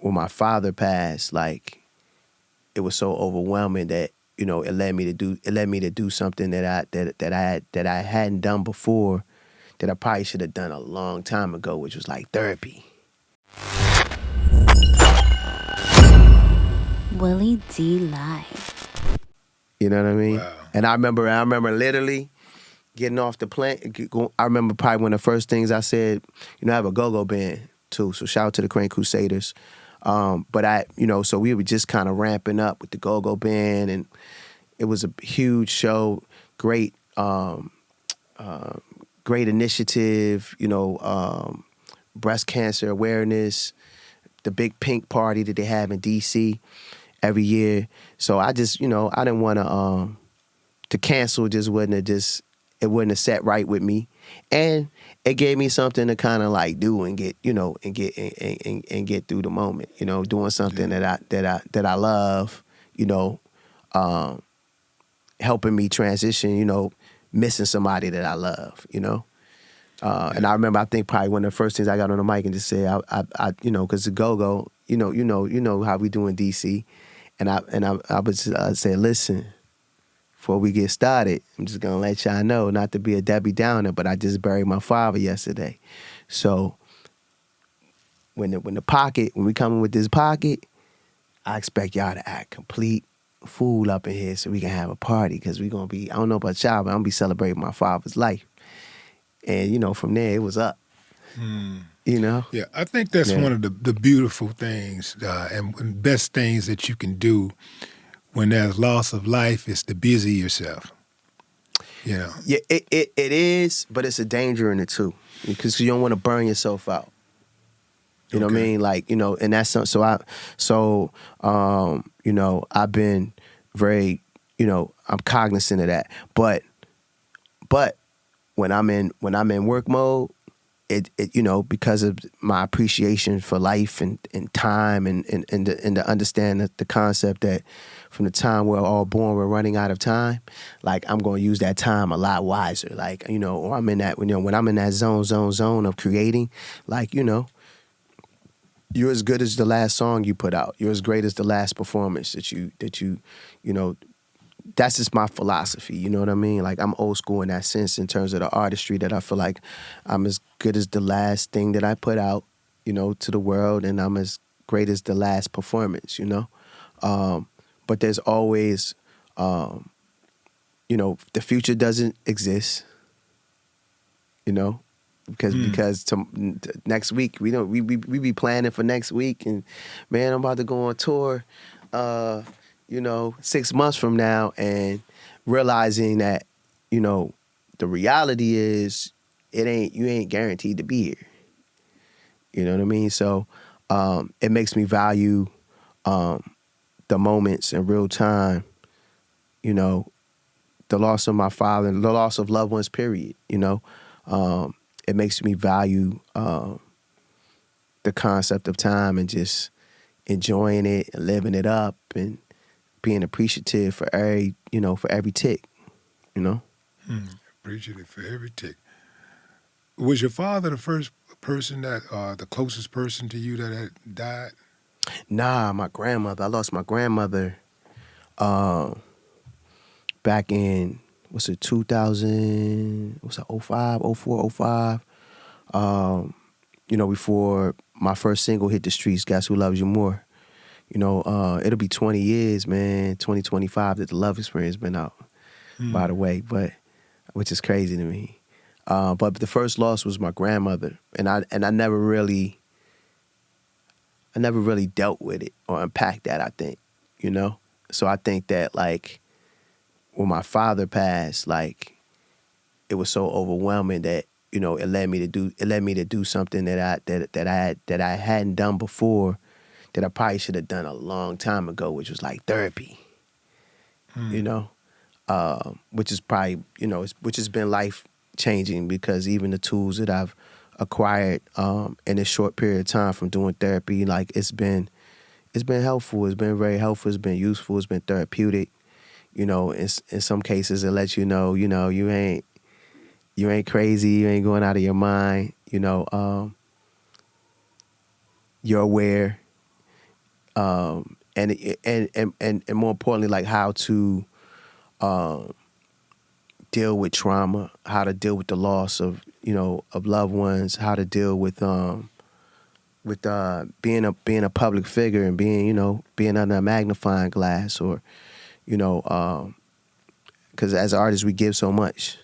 when my father passed, like it was so overwhelming that it led me to do something that I hadn't done before, that I probably should have done a long time ago, which was like therapy. Willie D Live. You know what I mean? Wow. And I remember literally getting off the plane. I remember probably one of the first things I said, I have a go-go band too, so shout out to the Crane Crusaders. But so we were just kind of ramping up with the go-go band, and it was a huge show, great, great initiative, breast cancer awareness, the big pink party that they have in D.C. every year. So I just, I didn't want to cancel. It wouldn't have sat right with me, and it gave me something to kind of like do and get, and get through the moment, doing something that I love, helping me transition, missing somebody that I love, And I remember, I think probably one of the first things I got on the mic and just said, because the go-go, you know how we do in DC, and I would say, listen, before we get started, I'm just gonna let y'all know, not to be a Debbie Downer, but I just buried my father yesterday. So when we come with this pocket, I expect y'all to act complete fool up in here so we can have a party, because we gonna be, I don't know about y'all, but I'm gonna be celebrating my father's life. And from there it was up. Yeah, I think that's one of the beautiful things and best things that you can do when there's loss of life is to busy yourself. Yeah, it is, but it's a danger in it too, because you don't want to burn yourself out. You know what I mean? Like, and that's I've been very, I'm cognizant of that. But when I'm in work mode, it because of my appreciation for life and time and to understand the concept that from the time we're all born, we're running out of time. Like, I'm going to use that time a lot wiser. Like, or I'm in that, when I'm in that zone of creating, like, you're as good as the last song you put out. You're as great as the last performance that you that's just my philosophy, you know what I mean? Like, I'm old school in that sense, in terms of the artistry, that I feel like I'm as good as the last thing that I put out, to the world, and I'm as great as the last performance, But there's always, the future doesn't exist, because next week we be planning for next week, and man, I'm about to go on tour 6 months from now, and realizing that, the reality is you ain't guaranteed to be here. You know what I mean? So it makes me value the moments in real time, the loss of my father, and the loss of loved ones, period. It makes me value the concept of time, and just enjoying it and living it up, and being appreciative for every tick, Appreciative for every tick. Was your father the first person the closest person to you that had died? Nah, my grandmother. I lost my grandmother back in, 2000, 05, 04, 05. Before my first single hit the streets, Guess Who Loves You More. It'll be 20 years, man, 2025 that the Love Experience been out, by the way, but which is crazy to me. But the first loss was my grandmother, and I never really dealt with it or unpacked that, I think, So I think that, like, when my father passed, like, it was so overwhelming that, it led me to do something that I hadn't done before, that I probably should have done a long time ago, which was like therapy. Which is probably, which has been life changing, because even the tools that I've acquired in this short period of time from doing therapy, like, it's been helpful. It's been very helpful. It's been useful. It's been therapeutic. In some cases it lets you know, you ain't crazy. You ain't going out of your mind. You're aware. and more importantly, like how to deal with trauma, how to deal with the loss of of loved ones, how to deal with being a public figure and being under a magnifying glass, or because as artists we give so much,